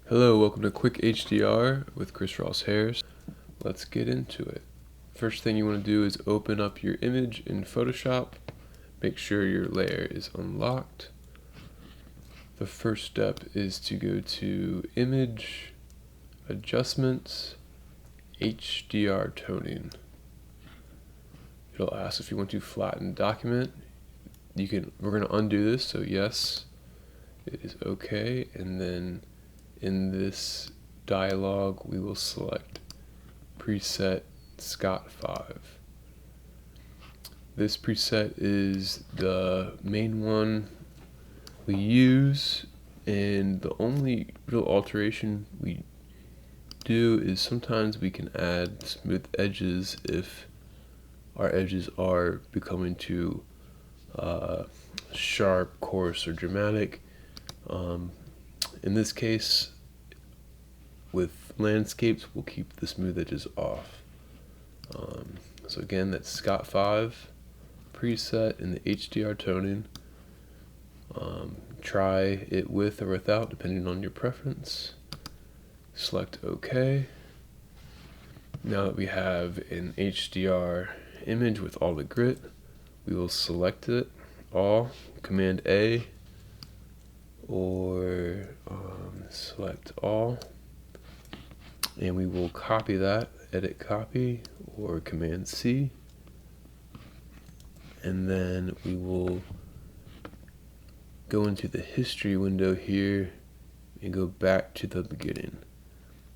Hello, welcome to Quick HDR with Chris Ross Hairs. Let's get into it. First thing you want to do is open up your image in Photoshop. Make sure your layer is unlocked. The first step is to go to Image, Adjustments, HDR Toning. It'll ask if you want to flatten document. We're going to undo this, so yes, it is okay, and then in this dialog, we will select preset Scott 5. This preset is the main one we use, and the only real alteration we do is sometimes we can add smooth edges if our edges are becoming too sharp, coarse, or dramatic. In this case, with landscapes, we'll keep the smooth edges off. So again, that's Scott 5 preset in the HDR toning. Try it with or without, depending on your preference. Select OK. Now that we have an HDR image with all the grit, we will select it all, Command A, or select all, and we will copy that, edit copy, or Command C, and then we will go into the history window here and go back to the beginning,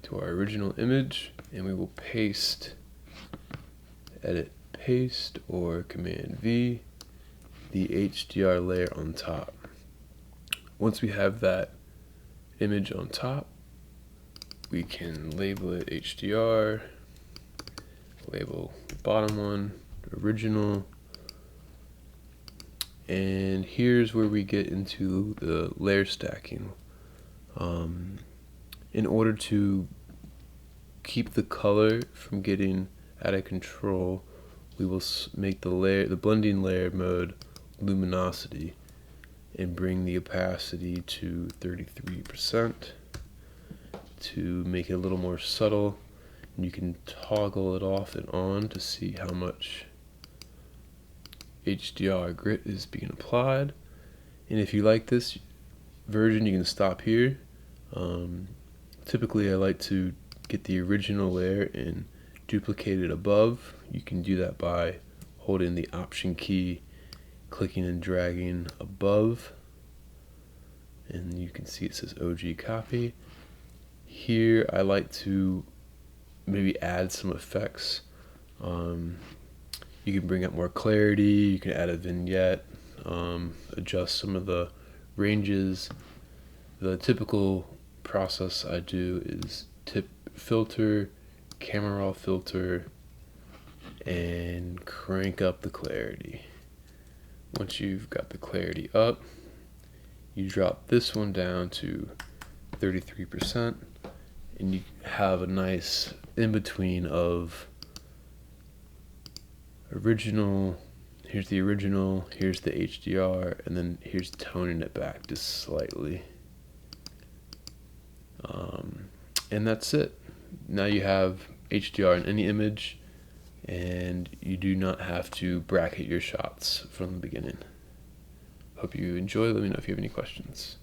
to our original image, and we will paste, edit paste, or Command V, the HDR layer on top. Once we have that image on top, we can label it HDR, label the bottom one original, and here's where we get into the layer stacking. In order to keep the color from getting out of control, we will make the blending layer mode luminosity and bring the opacity to 33% to make it a little more subtle. And you can toggle it off and on to see how much HDR grit is being applied. And if you like this version, you can stop here. Typically I like to get the original layer and duplicate it above. You can do that by holding the Option key, clicking and dragging above, and you can see it says OG copy. Here I like to maybe add some effects. You can bring up more clarity, you can add a vignette, adjust some of the ranges. The typical process I do is tip filter, camera raw filter, and crank up the clarity. Once you've got the clarity up, you drop this one down to 33%, and you have a nice in-between of original, here's the original, here's the HDR, and then here's toning it back just slightly. And that's it. Now you have HDR in any image, and you do not have to bracket your shots from the beginning. Hope you enjoy. Let me know if you have any questions.